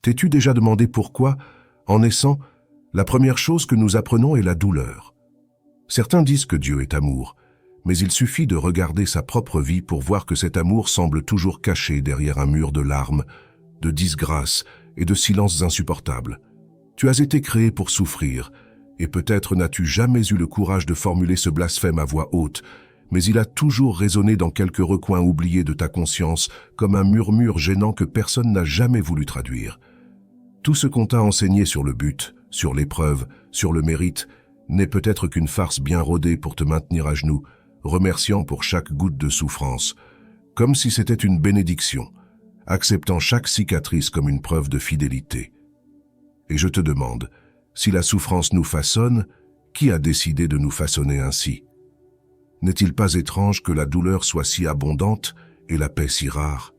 T'es-tu déjà demandé pourquoi, en naissant, la première chose que nous apprenons est la douleur? Certains disent que Dieu est amour, mais il suffit de regarder sa propre vie pour voir que cet amour semble toujours caché derrière un mur de larmes, de disgrâces et de silences insupportables. Tu as été créé pour souffrir, et peut-être n'as-tu jamais eu le courage de formuler ce blasphème à voix haute, mais il a toujours résonné dans quelques recoins oubliés de ta conscience comme un murmure gênant que personne n'a jamais voulu traduire. Tout ce qu'on t'a enseigné sur le but, sur l'épreuve, sur le mérite, n'est peut-être qu'une farce bien rodée pour te maintenir à genoux, remerciant pour chaque goutte de souffrance, comme si c'était une bénédiction, acceptant chaque cicatrice comme une preuve de fidélité. Et je te demande, si la souffrance nous façonne, qui a décidé de nous façonner ainsi? N'est-il pas étrange que la douleur soit si abondante et la paix si rare?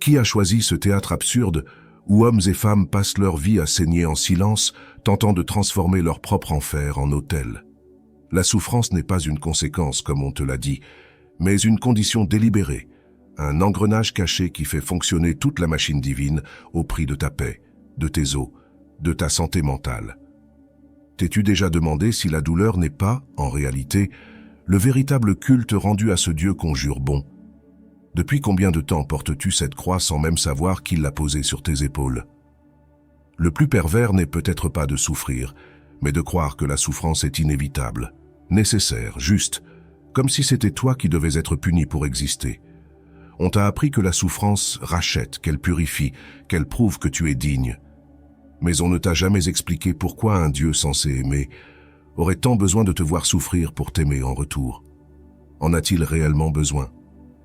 Qui a choisi ce théâtre absurde où hommes et femmes passent leur vie à saigner en silence, tentant de transformer leur propre enfer en autel? La souffrance n'est pas une conséquence, comme on te l'a dit, mais une condition délibérée, un engrenage caché qui fait fonctionner toute la machine divine au prix de ta paix, de tes os, de ta santé mentale. T'es-tu déjà demandé si la douleur n'est pas, en réalité, le véritable culte rendu à ce Dieu qu'on jure bon? Depuis combien de temps portes-tu cette croix sans même savoir qui l'a posée sur tes épaules? Le plus pervers n'est peut-être pas de souffrir, mais de croire que la souffrance est inévitable, nécessaire, juste, comme si c'était toi qui devais être puni pour exister. On t'a appris que la souffrance rachète, qu'elle purifie, qu'elle prouve que tu es digne. Mais on ne t'a jamais expliqué pourquoi un Dieu censé aimer aurait tant besoin de te voir souffrir pour t'aimer en retour. En a-t-il réellement besoin?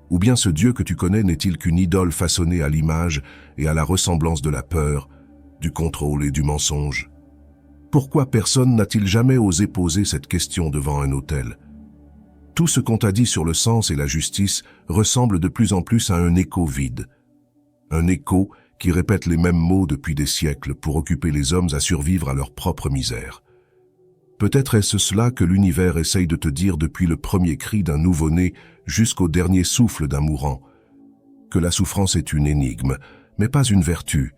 Ou bien ce Dieu que tu connais n'est-il qu'une idole façonnée à l'image et à la ressemblance de la peur, du contrôle et du mensonge? Pourquoi personne n'a-t-il jamais osé poser cette question devant un autel? Tout ce qu'on t'a dit sur le sens et la justice ressemble de plus en plus à un écho vide. Un écho qui répète les mêmes mots depuis des siècles pour occuper les hommes à survivre à leur propre misère. Peut-être est-ce cela que l'univers essaye de te dire depuis le premier cri d'un nouveau-né jusqu'au dernier souffle d'un mourant, que la souffrance est une énigme, mais pas une vertu,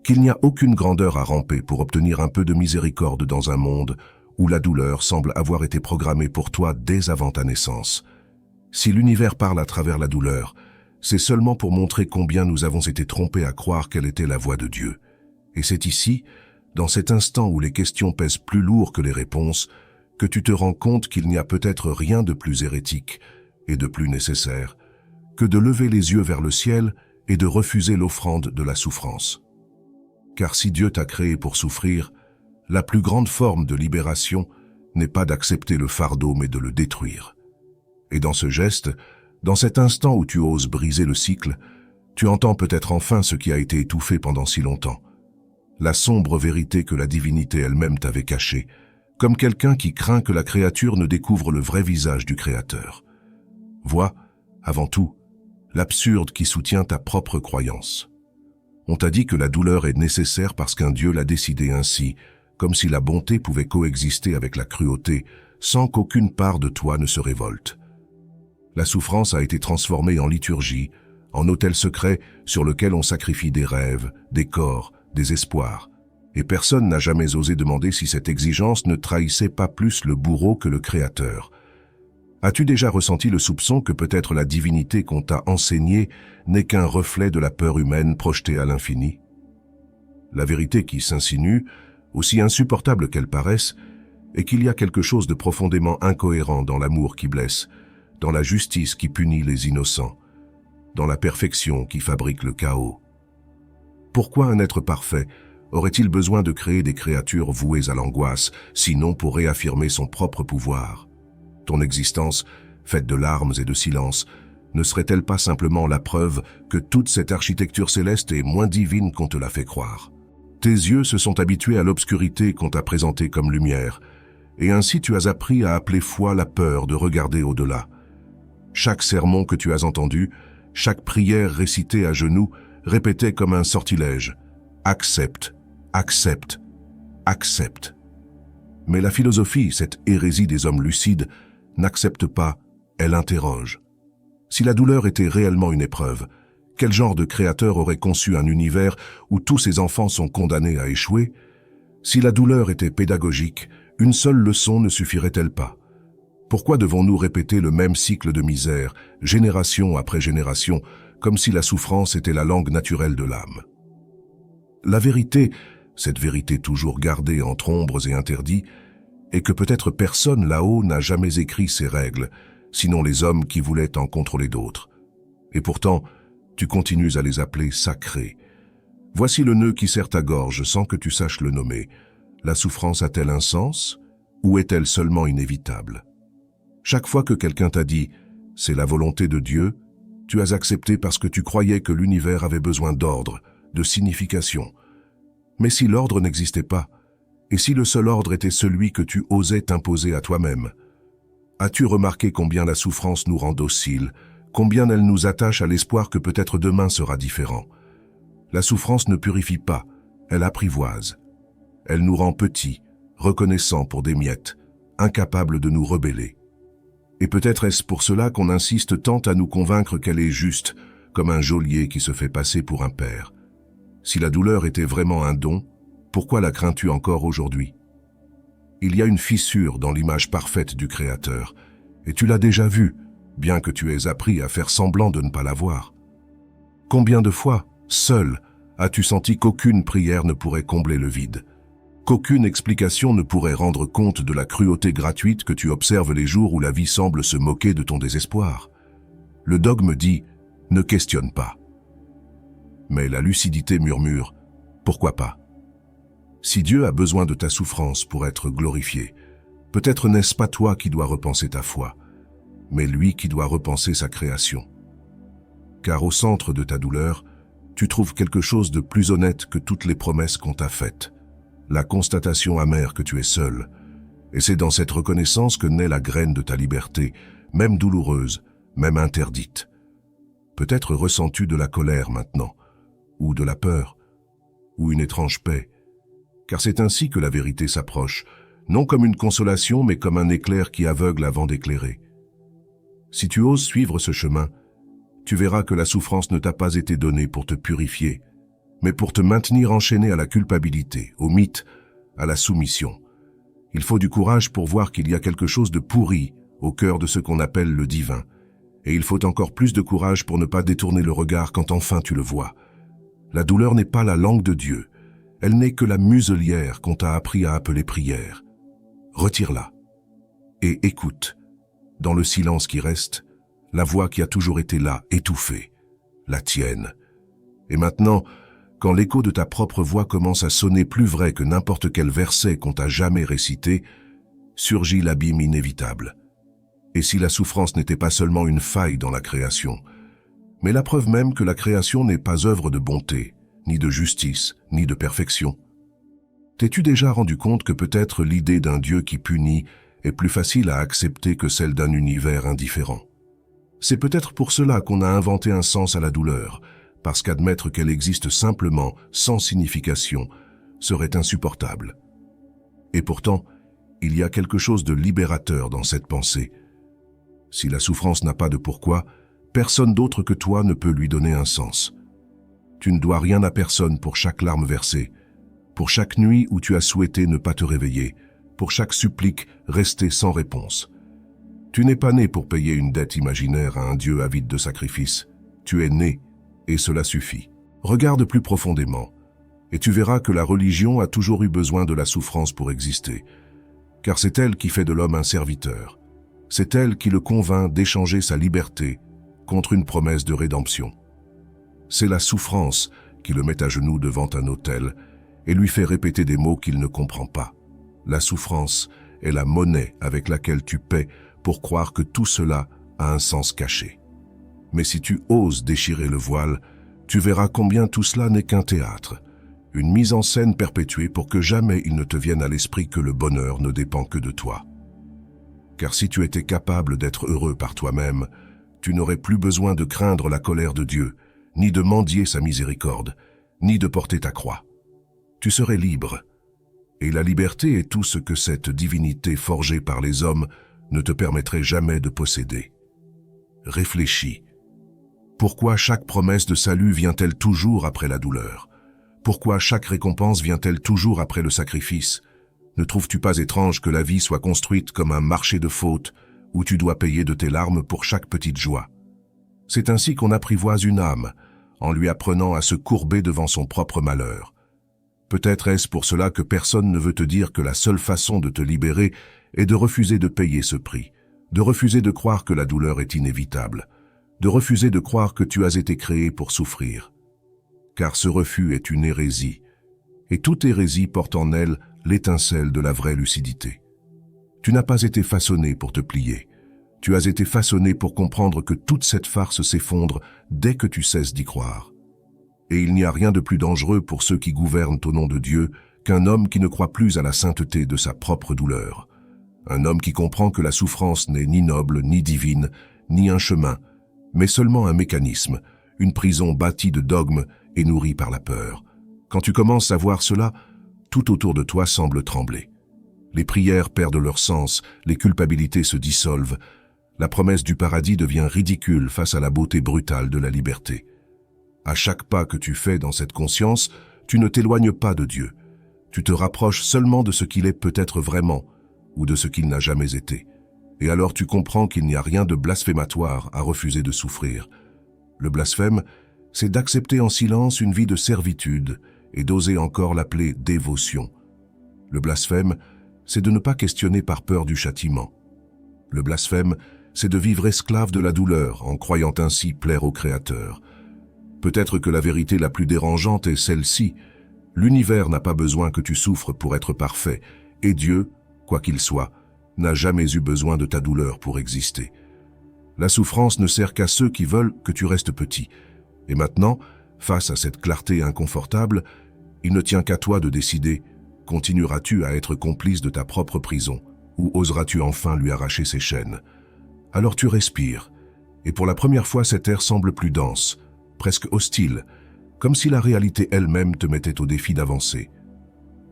qu'il n'y a aucune grandeur à ramper pour obtenir un peu de miséricorde dans un monde où la douleur semble avoir été programmée pour toi dès avant ta naissance. Si l'univers parle à travers la douleur, c'est seulement pour montrer combien nous avons été trompés à croire qu'elle était la voix de Dieu. Et c'est ici, dans cet instant où les questions pèsent plus lourd que les réponses, que tu te rends compte qu'il n'y a peut-être rien de plus hérétique et de plus nécessaire que de lever les yeux vers le ciel et de refuser l'offrande de la souffrance. Car si Dieu t'a créé pour souffrir, la plus grande forme de libération n'est pas d'accepter le fardeau mais de le détruire. Et dans ce geste, dans cet instant où tu oses briser le cycle, tu entends peut-être enfin ce qui a été étouffé pendant si longtemps. La sombre vérité que la divinité elle-même t'avait cachée, comme quelqu'un qui craint que la créature ne découvre le vrai visage du Créateur. Vois, avant tout, l'absurde qui soutient ta propre croyance. On t'a dit que la douleur est nécessaire parce qu'un Dieu l'a décidé ainsi, comme si la bonté pouvait coexister avec la cruauté, sans qu'aucune part de toi ne se révolte. La souffrance a été transformée en liturgie, en autel secret sur lequel on sacrifie des rêves, des corps, des espoirs. Et personne n'a jamais osé demander si cette exigence ne trahissait pas plus le bourreau que le Créateur. As-tu déjà ressenti le soupçon que peut-être la divinité qu'on t'a enseignée n'est qu'un reflet de la peur humaine projetée à l'infini? La vérité qui s'insinue, aussi insupportable qu'elle paraisse, est qu'il y a quelque chose de profondément incohérent dans l'amour qui blesse, dans la justice qui punit les innocents, dans la perfection qui fabrique le chaos. Pourquoi un être parfait aurait-il besoin de créer des créatures vouées à l'angoisse, sinon pour réaffirmer son propre pouvoir? Ton existence, faite de larmes et de silence, ne serait-elle pas simplement la preuve que toute cette architecture céleste est moins divine qu'on te l'a fait croire? Tes yeux se sont habitués à l'obscurité qu'on t'a présentée comme lumière, et ainsi tu as appris à appeler foi la peur de regarder au-delà. Chaque sermon que tu as entendu, chaque prière récitée à genoux, répétait comme un sortilège « Accepte, accepte, accepte ». Mais la philosophie, cette hérésie des hommes lucides, n'accepte pas, elle interroge. Si la douleur était réellement une épreuve, Quel genre de créateur aurait conçu un univers où tous ses enfants sont condamnés à échouer? Si la douleur était pédagogique, une seule leçon ne suffirait-elle pas? Pourquoi devons-nous répéter le même cycle de misère, génération après génération, comme si la souffrance était la langue naturelle de l'âme? La vérité, cette vérité toujours gardée entre ombres et interdits, est que peut-être personne là-haut n'a jamais écrit ces règles, sinon les hommes qui voulaient en contrôler d'autres. Et pourtant, tu continues à les appeler sacrés. Voici le nœud qui serre ta gorge sans que tu saches le nommer. La souffrance a-t-elle un sens, ou est-elle seulement inévitable? Chaque fois que quelqu'un t'a dit « c'est la volonté de Dieu », tu as accepté parce que tu croyais que l'univers avait besoin d'ordre, de signification. Mais si l'ordre n'existait pas, et si le seul ordre était celui que tu osais t'imposer à toi-même, as-tu remarqué combien la souffrance nous rend dociles, combien elle nous attache à l'espoir que peut-être demain sera différent? La souffrance ne purifie pas, elle apprivoise. Elle nous rend petits, reconnaissants pour des miettes, incapables de nous rebeller. Et peut-être est-ce pour cela qu'on insiste tant à nous convaincre qu'elle est juste, comme un geôlier qui se fait passer pour un père. Si la douleur était vraiment un don, pourquoi la crains-tu encore aujourd'hui? Il y a une fissure dans l'image parfaite du Créateur, et tu l'as déjà vue, bien que tu aies appris à faire semblant de ne pas la voir. Combien de fois, seul, as-tu senti qu'aucune prière ne pourrait combler le vide, qu'aucune explication ne pourrait rendre compte de la cruauté gratuite que tu observes les jours où la vie semble se moquer de ton désespoir? Le dogme dit « ne questionne pas ». Mais la lucidité murmure « pourquoi pas ?» Si Dieu a besoin de ta souffrance pour être glorifié, peut-être n'est-ce pas toi qui dois repenser ta foi, mais lui qui doit repenser sa création. Car au centre de ta douleur, tu trouves quelque chose de plus honnête que toutes les promesses qu'on t'a faites, la constatation amère que tu es seul, et c'est dans cette reconnaissance que naît la graine de ta liberté, même douloureuse, même interdite. Peut-être ressens-tu de la colère maintenant, ou de la peur, ou une étrange paix, car c'est ainsi que la vérité s'approche, non comme une consolation, mais comme un éclair qui aveugle avant d'éclairer. Si tu oses suivre ce chemin, tu verras que la souffrance ne t'a pas été donnée pour te purifier, mais pour te maintenir enchaîné à la culpabilité, au mythe, à la soumission. Il faut du courage pour voir qu'il y a quelque chose de pourri au cœur de ce qu'on appelle le divin, et il faut encore plus de courage pour ne pas détourner le regard quand enfin tu le vois. La douleur n'est pas la langue de Dieu, elle n'est que la muselière qu'on t'a appris à appeler prière. Retire-la et écoute, dans le silence qui reste, la voix qui a toujours été là, étouffée, la tienne. Et maintenant, quand l'écho de ta propre voix commence à sonner plus vrai que n'importe quel verset qu'on t'a jamais récité, surgit l'abîme inévitable. Et si la souffrance n'était pas seulement une faille dans la création, mais la preuve même que la création n'est pas œuvre de bonté, ni de justice, ni de perfection? T'es-tu déjà rendu compte que peut-être l'idée d'un Dieu qui punit est plus facile à accepter que celle d'un univers indifférent? C'est peut-être pour cela qu'on a inventé un sens à la douleur, parce qu'admettre qu'elle existe simplement, sans signification, serait insupportable. Et pourtant, il y a quelque chose de libérateur dans cette pensée. Si la souffrance n'a pas de pourquoi, personne d'autre que toi ne peut lui donner un sens. Tu ne dois rien à personne pour chaque larme versée, pour chaque nuit où tu as souhaité ne pas te réveiller, pour chaque supplique restée sans réponse. Tu n'es pas né pour payer une dette imaginaire à un Dieu avide de sacrifices. Tu es né, et cela suffit. Regarde plus profondément, et tu verras que la religion a toujours eu besoin de la souffrance pour exister, car c'est elle qui fait de l'homme un serviteur. C'est elle qui le convainc d'échanger sa liberté contre une promesse de rédemption. C'est la souffrance qui le met à genoux devant un autel et lui fait répéter des mots qu'il ne comprend pas. La souffrance est la monnaie avec laquelle tu paies pour croire que tout cela a un sens caché. Mais si tu oses déchirer le voile, tu verras combien tout cela n'est qu'un théâtre, une mise en scène perpétuée pour que jamais il ne te vienne à l'esprit que le bonheur ne dépend que de toi. Car si tu étais capable d'être heureux par toi-même, tu n'aurais plus besoin de craindre la colère de Dieu, ni de mendier sa miséricorde, ni de porter ta croix. Tu serais libre. Et la liberté est tout ce que cette divinité forgée par les hommes ne te permettrait jamais de posséder. Réfléchis. Pourquoi chaque promesse de salut vient-elle toujours après la douleur? Pourquoi chaque récompense vient-elle toujours après le sacrifice? Ne trouves-tu pas étrange que la vie soit construite comme un marché de fautes où tu dois payer de tes larmes pour chaque petite joie? C'est ainsi qu'on apprivoise une âme, en lui apprenant à se courber devant son propre malheur. Peut-être est-ce pour cela que personne ne veut te dire que la seule façon de te libérer est de refuser de payer ce prix, de refuser de croire que la douleur est inévitable, de refuser de croire que tu as été créé pour souffrir. Car ce refus est une hérésie, et toute hérésie porte en elle l'étincelle de la vraie lucidité. Tu n'as pas été façonné pour te plier, tu as été façonné pour comprendre que toute cette farce s'effondre dès que tu cesses d'y croire. Et il n'y a rien de plus dangereux pour ceux qui gouvernent au nom de Dieu qu'un homme qui ne croit plus à la sainteté de sa propre douleur. Un homme qui comprend que la souffrance n'est ni noble, ni divine, ni un chemin, mais seulement un mécanisme, une prison bâtie de dogmes et nourrie par la peur. Quand tu commences à voir cela, tout autour de toi semble trembler. Les prières perdent leur sens, les culpabilités se dissolvent, la promesse du paradis devient ridicule face à la beauté brutale de la liberté. À chaque pas que tu fais dans cette conscience, tu ne t'éloignes pas de Dieu. Tu te rapproches seulement de ce qu'il est peut-être vraiment, ou de ce qu'il n'a jamais été. Et alors tu comprends qu'il n'y a rien de blasphématoire à refuser de souffrir. Le blasphème, c'est d'accepter en silence une vie de servitude et d'oser encore l'appeler dévotion. Le blasphème, c'est de ne pas questionner par peur du châtiment. Le blasphème, c'est de vivre esclave de la douleur en croyant ainsi plaire au Créateur. Peut-être que la vérité la plus dérangeante est celle-ci. L'univers n'a pas besoin que tu souffres pour être parfait, et Dieu, quoi qu'il soit, n'a jamais eu besoin de ta douleur pour exister. La souffrance ne sert qu'à ceux qui veulent que tu restes petit. Et maintenant, face à cette clarté inconfortable, il ne tient qu'à toi de décider, continueras-tu à être complice de ta propre prison, ou oseras-tu enfin lui arracher ses chaînes? Alors tu respires, et pour la première fois cet air semble plus dense, presque hostile, comme si la réalité elle-même te mettait au défi d'avancer.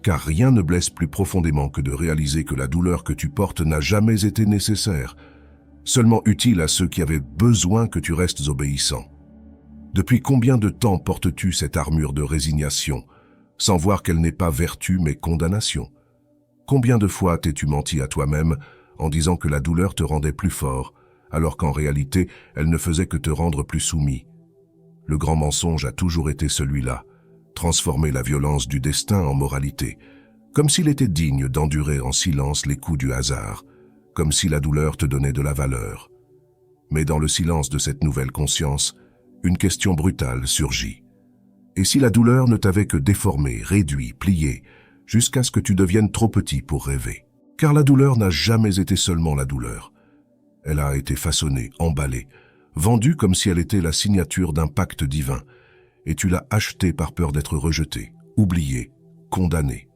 Car rien ne blesse plus profondément que de réaliser que la douleur que tu portes n'a jamais été nécessaire, seulement utile à ceux qui avaient besoin que tu restes obéissant. Depuis combien de temps portes-tu cette armure de résignation, sans voir qu'elle n'est pas vertu mais condamnation? Combien de fois t'es-tu menti à toi-même en disant que la douleur te rendait plus fort, alors qu'en réalité, elle ne faisait que te rendre plus soumis? Le grand mensonge a toujours été celui-là, transformer la violence du destin en moralité, comme s'il était digne d'endurer en silence les coups du hasard, comme si la douleur te donnait de la valeur. Mais dans le silence de cette nouvelle conscience, une question brutale surgit. Et si la douleur ne t'avait que déformé, réduit, plié, jusqu'à ce que tu deviennes trop petit pour rêver? Car la douleur n'a jamais été seulement la douleur. Elle a été façonnée, emballée, vendue comme si elle était la signature d'un pacte divin, et tu l'as achetée par peur d'être rejetée, oubliée, condamnée.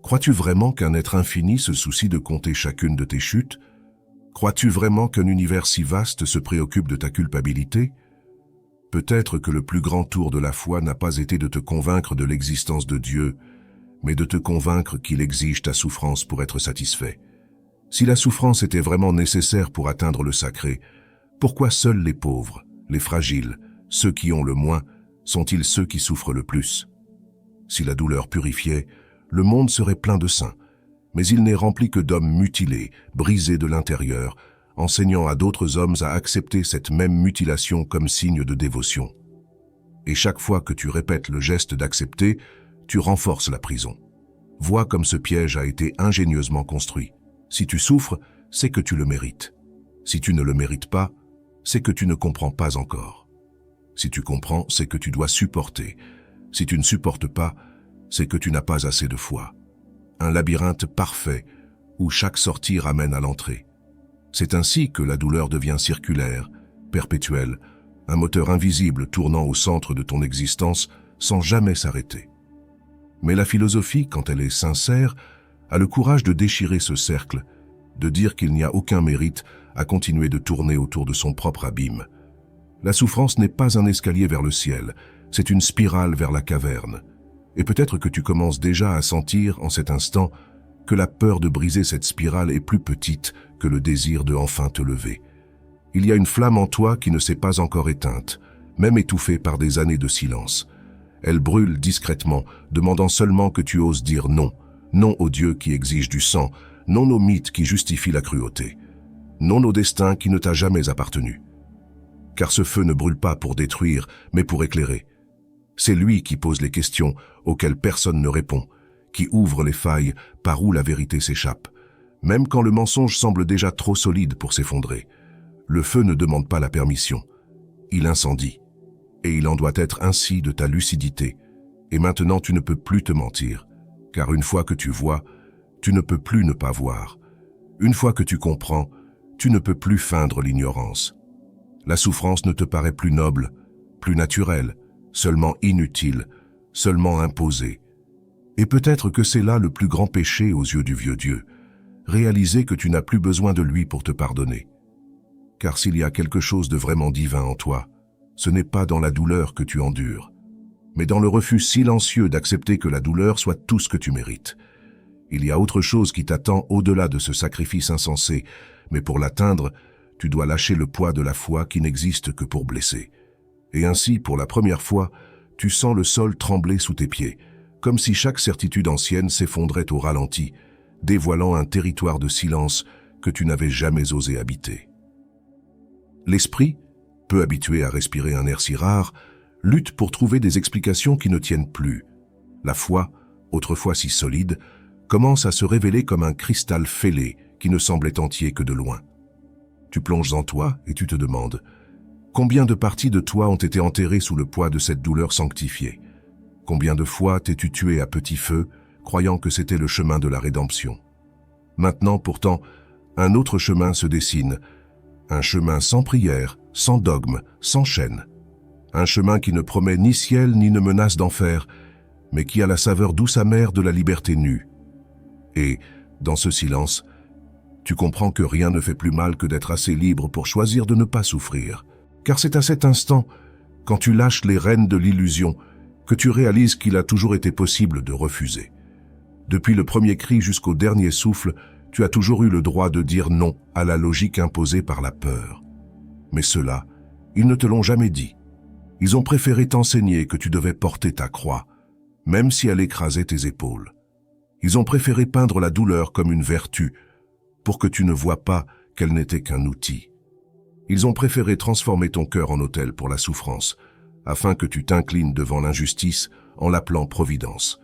Crois-tu vraiment qu'un être infini se soucie de compter chacune de tes chutes? Crois-tu vraiment qu'un univers si vaste se préoccupe de ta culpabilité? Peut-être que le plus grand tour de la foi n'a pas été de te convaincre de l'existence de Dieu, mais de te convaincre qu'il exige ta souffrance pour être satisfait. Si la souffrance était vraiment nécessaire pour atteindre le sacré, pourquoi seuls les pauvres, les fragiles, ceux qui ont le moins, sont-ils ceux qui souffrent le plus? Si la douleur purifiait, le monde serait plein de saints, mais il n'est rempli que d'hommes mutilés, brisés de l'intérieur, enseignant à d'autres hommes à accepter cette même mutilation comme signe de dévotion. Et chaque fois que tu répètes le geste d'accepter, tu renforces la prison. Vois comme ce piège a été ingénieusement construit. Si tu souffres, c'est que tu le mérites. Si tu ne le mérites pas, c'est que tu ne comprends pas encore. Si tu comprends, c'est que tu dois supporter. Si tu ne supportes pas, c'est que tu n'as pas assez de foi. Un labyrinthe parfait où chaque sortie ramène à l'entrée. C'est ainsi que la douleur devient circulaire, perpétuelle, un moteur invisible tournant au centre de ton existence sans jamais s'arrêter. Mais la philosophie, quand elle est sincère, a le courage de déchirer ce cercle, de dire qu'il n'y a aucun mérite à continuer de tourner autour de son propre abîme. La souffrance n'est pas un escalier vers le ciel, c'est une spirale vers la caverne. Et peut-être que tu commences déjà à sentir, en cet instant, que la peur de briser cette spirale est plus petite que le désir de enfin te lever. Il y a une flamme en toi qui ne s'est pas encore éteinte, même étouffée par des années de silence. Elle brûle discrètement, demandant seulement que tu oses dire non. Non au Dieu qui exige du sang, non aux mythes qui justifient la cruauté, non au destin qui ne t'a jamais appartenu. Car ce feu ne brûle pas pour détruire, mais pour éclairer. C'est lui qui pose les questions auxquelles personne ne répond, qui ouvre les failles par où la vérité s'échappe, même quand le mensonge semble déjà trop solide pour s'effondrer. Le feu ne demande pas la permission, il incendie. Et il en doit être ainsi de ta lucidité. Et maintenant tu ne peux plus te mentir, car une fois que tu vois, tu ne peux plus ne pas voir. Une fois que tu comprends, tu ne peux plus feindre l'ignorance. La souffrance ne te paraît plus noble, plus naturelle, seulement inutile, seulement imposée. Et peut-être que c'est là le plus grand péché aux yeux du vieux Dieu, réaliser que tu n'as plus besoin de lui pour te pardonner. Car s'il y a quelque chose de vraiment divin en toi, ce n'est pas dans la douleur que tu endures, mais dans le refus silencieux d'accepter que la douleur soit tout ce que tu mérites. Il y a autre chose qui t'attend au-delà de ce sacrifice insensé, mais pour l'atteindre, tu dois lâcher le poids de la foi qui n'existe que pour blesser. Et ainsi, pour la première fois, tu sens le sol trembler sous tes pieds, comme si chaque certitude ancienne s'effondrait au ralenti, dévoilant un territoire de silence que tu n'avais jamais osé habiter. L'esprit, peu habitué à respirer un air si rare, lutte pour trouver des explications qui ne tiennent plus. La foi, autrefois si solide, commence à se révéler comme un cristal fêlé qui ne semblait entier que de loin. Tu plonges en toi et tu te demandes combien de parties de toi ont été enterrées sous le poids de cette douleur sanctifiée? Combien de fois t'es-tu tué à petit feu, croyant que c'était le chemin de la rédemption? Maintenant, pourtant, un autre chemin se dessine, un chemin sans prière, sans dogme, sans chaîne. Un chemin qui ne promet ni ciel ni ne menace d'enfer, mais qui a la saveur douce amère de la liberté nue. Et, dans ce silence, tu comprends que rien ne fait plus mal que d'être assez libre pour choisir de ne pas souffrir. Car c'est à cet instant, quand tu lâches les rênes de l'illusion, que tu réalises qu'il a toujours été possible de refuser. Depuis le premier cri jusqu'au dernier souffle, tu as toujours eu le droit de dire non à la logique imposée par la peur. Mais ceux-là, ils ne te l'ont jamais dit. Ils ont préféré t'enseigner que tu devais porter ta croix, même si elle écrasait tes épaules. Ils ont préféré peindre la douleur comme une vertu, pour que tu ne vois pas qu'elle n'était qu'un outil. Ils ont préféré transformer ton cœur en autel pour la souffrance, afin que tu t'inclines devant l'injustice en l'appelant providence.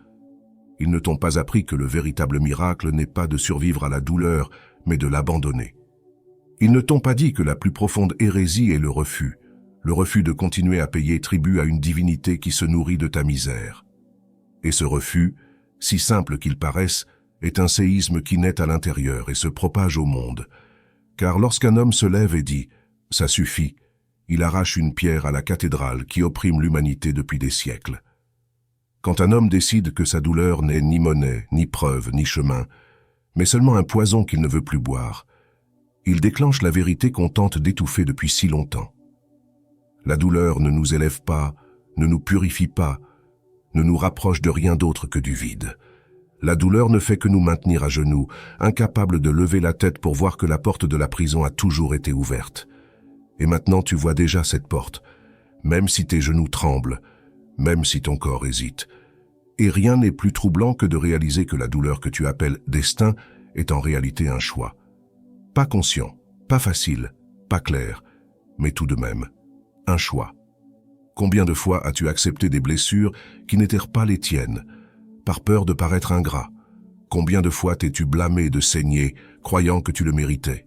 Ils ne t'ont pas appris que le véritable miracle n'est pas de survivre à la douleur, mais de l'abandonner. Ils ne t'ont pas dit que la plus profonde hérésie est le refus de continuer à payer tribut à une divinité qui se nourrit de ta misère. Et ce refus, si simple qu'il paraisse, est un séisme qui naît à l'intérieur et se propage au monde. Car lorsqu'un homme se lève et dit « ça suffit », il arrache une pierre à la cathédrale qui opprime l'humanité depuis des siècles. Quand un homme décide que sa douleur n'est ni monnaie, ni preuve, ni chemin, mais seulement un poison qu'il ne veut plus boire, il déclenche la vérité qu'on tente d'étouffer depuis si longtemps. La douleur ne nous élève pas, ne nous purifie pas, ne nous rapproche de rien d'autre que du vide. La douleur ne fait que nous maintenir à genoux, incapables de lever la tête pour voir que la porte de la prison a toujours été ouverte. Et maintenant tu vois déjà cette porte, même si tes genoux tremblent, même si ton corps hésite. Et rien n'est plus troublant que de réaliser que la douleur que tu appelles destin est en réalité un choix. Pas conscient, pas facile, pas clair, mais tout de même, un choix. Combien de fois as-tu accepté des blessures qui n'étaient pas les tiennes, par peur de paraître ingrat? Combien de fois t'es-tu blâmé de saigner, croyant que tu le méritais?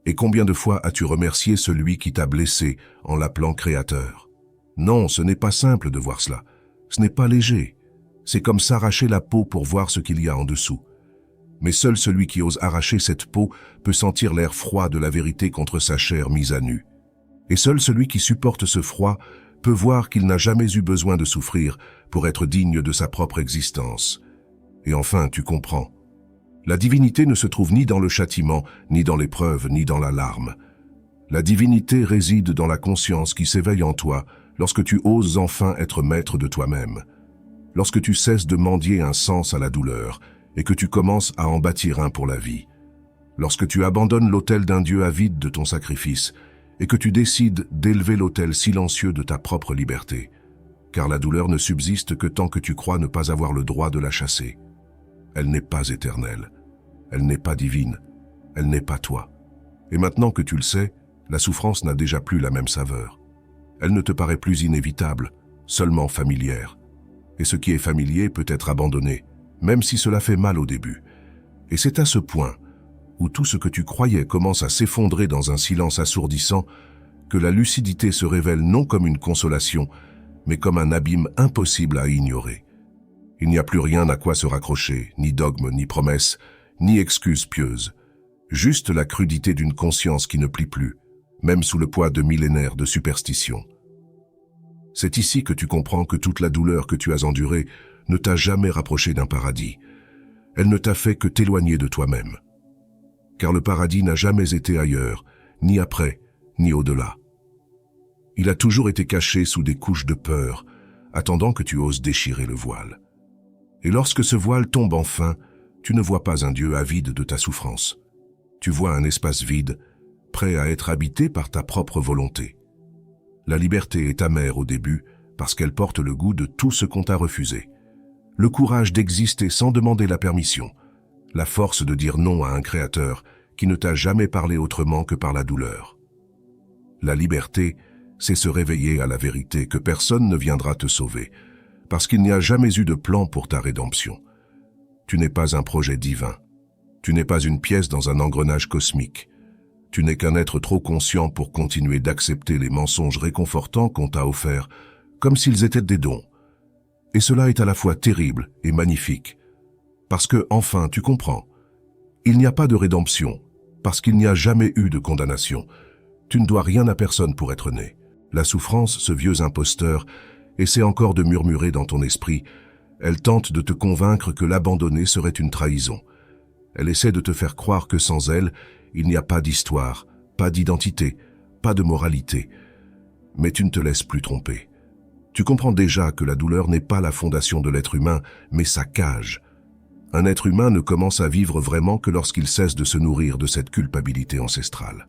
Et combien de fois as-tu remercié celui qui t'a blessé en l'appelant créateur? Non, ce n'est pas simple de voir cela. Ce n'est pas léger. C'est comme s'arracher la peau pour voir ce qu'il y a en dessous. Mais seul celui qui ose arracher cette peau peut sentir l'air froid de la vérité contre sa chair mise à nu. Et seul celui qui supporte ce froid peut voir qu'il n'a jamais eu besoin de souffrir pour être digne de sa propre existence. Et enfin, tu comprends. La divinité ne se trouve ni dans le châtiment, ni dans l'épreuve, ni dans la larme. La divinité réside dans la conscience qui s'éveille en toi lorsque tu oses enfin être maître de toi-même. Lorsque tu cesses de mendier un sens à la douleur et que tu commences à en bâtir un pour la vie. Lorsque tu abandonnes l'autel d'un Dieu avide de ton sacrifice et que tu décides d'élever l'autel silencieux de ta propre liberté, car la douleur ne subsiste que tant que tu crois ne pas avoir le droit de la chasser. Elle n'est pas éternelle, elle n'est pas divine, elle n'est pas toi. Et maintenant que tu le sais, la souffrance n'a déjà plus la même saveur. Elle ne te paraît plus inévitable, seulement familière. Et ce qui est familier peut être abandonné, même si cela fait mal au début. Et c'est à ce point, où tout ce que tu croyais commence à s'effondrer dans un silence assourdissant, que la lucidité se révèle non comme une consolation, mais comme un abîme impossible à ignorer. Il n'y a plus rien à quoi se raccrocher, ni dogme, ni promesse, ni excuse pieuse. Juste la crudité d'une conscience qui ne plie plus, même sous le poids de millénaires de superstition. C'est ici que tu comprends que toute la douleur que tu as endurée ne t'a jamais rapproché d'un paradis. Elle ne t'a fait que t'éloigner de toi-même. Car le paradis n'a jamais été ailleurs, ni après, ni au-delà. Il a toujours été caché sous des couches de peur, attendant que tu oses déchirer le voile. Et lorsque ce voile tombe enfin, tu ne vois pas un Dieu avide de ta souffrance. Tu vois un espace vide, prêt à être habité par ta propre volonté. La liberté est amère au début, parce qu'elle porte le goût de tout ce qu'on t'a refusé. Le courage d'exister sans demander la permission, la force de dire non à un créateur qui ne t'a jamais parlé autrement que par la douleur. La liberté, c'est se réveiller à la vérité que personne ne viendra te sauver, parce qu'il n'y a jamais eu de plan pour ta rédemption. Tu n'es pas un projet divin. Tu n'es pas une pièce dans un engrenage cosmique. Tu n'es qu'un être trop conscient pour continuer d'accepter les mensonges réconfortants qu'on t'a offerts, comme s'ils étaient des dons. Et cela est à la fois terrible et magnifique, parce que, enfin, tu comprends. Il n'y a pas de rédemption, parce qu'il n'y a jamais eu de condamnation. Tu ne dois rien à personne pour être né. La souffrance, ce vieux imposteur, essaie encore de murmurer dans ton esprit. Elle tente de te convaincre que l'abandonner serait une trahison. Elle essaie de te faire croire que sans elle, il n'y a pas d'histoire, pas d'identité, pas de moralité. Mais tu ne te laisses plus tromper. Tu comprends déjà que la douleur n'est pas la fondation de l'être humain, mais sa cage. Un être humain ne commence à vivre vraiment que lorsqu'il cesse de se nourrir de cette culpabilité ancestrale.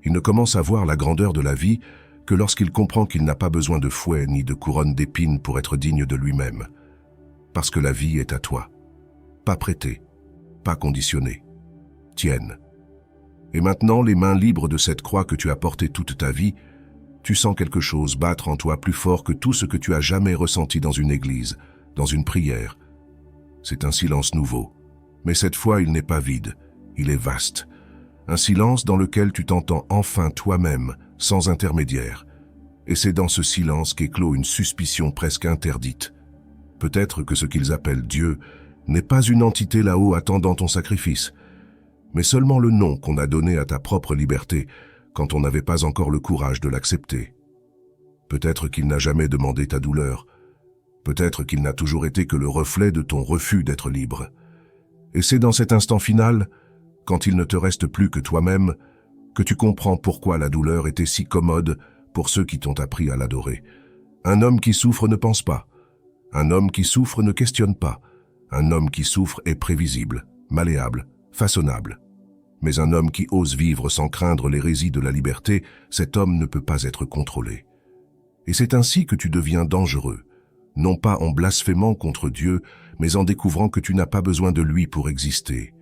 Il ne commence à voir la grandeur de la vie que lorsqu'il comprend qu'il n'a pas besoin de fouet ni de couronne d'épines pour être digne de lui-même. Parce que la vie est à toi. Pas prêtée, pas conditionnée. Tienne. Et maintenant, les mains libres de cette croix que tu as portée toute ta vie, tu sens quelque chose battre en toi plus fort que tout ce que tu as jamais ressenti dans une église, dans une prière. C'est un silence nouveau. Mais cette fois, il n'est pas vide, il est vaste. Un silence dans lequel tu t'entends enfin toi-même, sans intermédiaire. Et c'est dans ce silence qu'éclot une suspicion presque interdite. Peut-être que ce qu'ils appellent Dieu n'est pas une entité là-haut attendant ton sacrifice, mais seulement le nom qu'on a donné à ta propre liberté quand on n'avait pas encore le courage de l'accepter. Peut-être qu'il n'a jamais demandé ta douleur. Peut-être qu'il n'a toujours été que le reflet de ton refus d'être libre. Et c'est dans cet instant final, quand il ne te reste plus que toi-même, que tu comprends pourquoi la douleur était si commode pour ceux qui t'ont appris à l'adorer. Un homme qui souffre ne pense pas. Un homme qui souffre ne questionne pas. Un homme qui souffre est prévisible, malléable, façonnable. Mais un homme qui ose vivre sans craindre l'hérésie de la liberté, cet homme ne peut pas être contrôlé. Et c'est ainsi que tu deviens dangereux, non pas en blasphémant contre Dieu, mais en découvrant que tu n'as pas besoin de lui pour exister,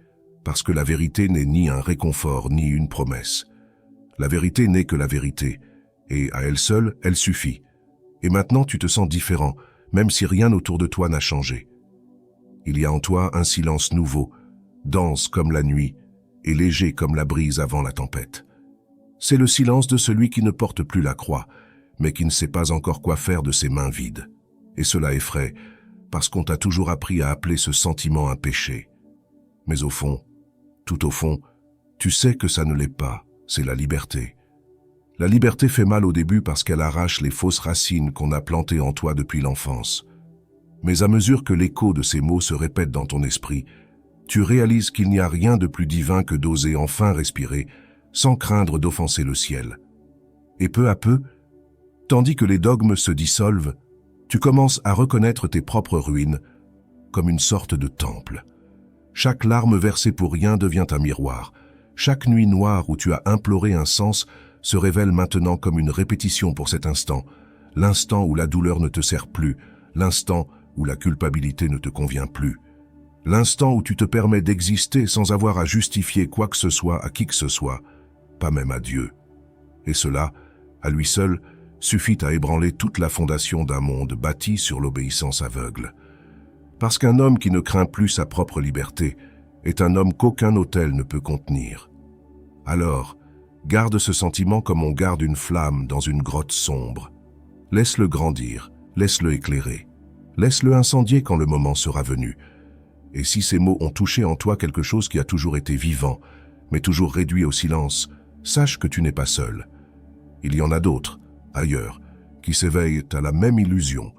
parce que la vérité n'est ni un réconfort ni une promesse. La vérité n'est que la vérité, et à elle seule, elle suffit. Et maintenant tu te sens différent, même si rien autour de toi n'a changé. Il y a en toi un silence nouveau, dense comme la nuit, et léger comme la brise avant la tempête. C'est le silence de celui qui ne porte plus la croix, mais qui ne sait pas encore quoi faire de ses mains vides. Et cela effraie, parce qu'on t'a toujours appris à appeler ce sentiment un péché. Mais au fond, tout au fond, tu sais que ça ne l'est pas, c'est la liberté. La liberté fait mal au début parce qu'elle arrache les fausses racines qu'on a plantées en toi depuis l'enfance. Mais à mesure que l'écho de ces mots se répète dans ton esprit, tu réalises qu'il n'y a rien de plus divin que d'oser enfin respirer, sans craindre d'offenser le ciel. Et peu à peu, tandis que les dogmes se dissolvent, tu commences à reconnaître tes propres ruines comme une sorte de temple. Chaque larme versée pour rien devient un miroir. Chaque nuit noire où tu as imploré un sens se révèle maintenant comme une répétition pour cet instant, l'instant où la douleur ne te sert plus, l'instant où la culpabilité ne te convient plus, l'instant où tu te permets d'exister sans avoir à justifier quoi que ce soit à qui que ce soit, pas même à Dieu. Et cela, à lui seul, suffit à ébranler toute la fondation d'un monde bâti sur l'obéissance aveugle. Parce qu'un homme qui ne craint plus sa propre liberté est un homme qu'aucun autel ne peut contenir. Alors, garde ce sentiment comme on garde une flamme dans une grotte sombre. Laisse-le grandir, laisse-le éclairer, laisse-le incendier quand le moment sera venu. Et si ces mots ont touché en toi quelque chose qui a toujours été vivant, mais toujours réduit au silence, sache que tu n'es pas seul. Il y en a d'autres, ailleurs, qui s'éveillent à la même illusion,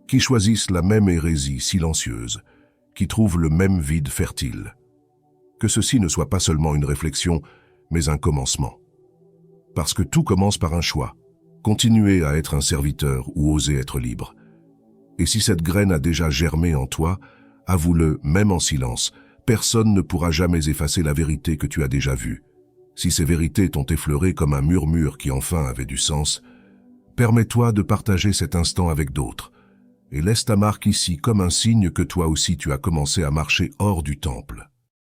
qui choisissent la même hérésie silencieuse, qui trouvent le même vide fertile. Que ceci ne soit pas seulement une réflexion, mais un commencement. Parce que tout commence par un choix. Continuer à être un serviteur ou oser être libre. Et si cette graine a déjà germé en toi, avoue-le, même en silence, personne ne pourra jamais effacer la vérité que tu as déjà vue. Si ces vérités t'ont effleuré comme un murmure qui enfin avait du sens, permets-toi de partager cet instant avec d'autres, et laisse ta marque ici comme un signe que toi aussi tu as commencé à marcher hors du temple.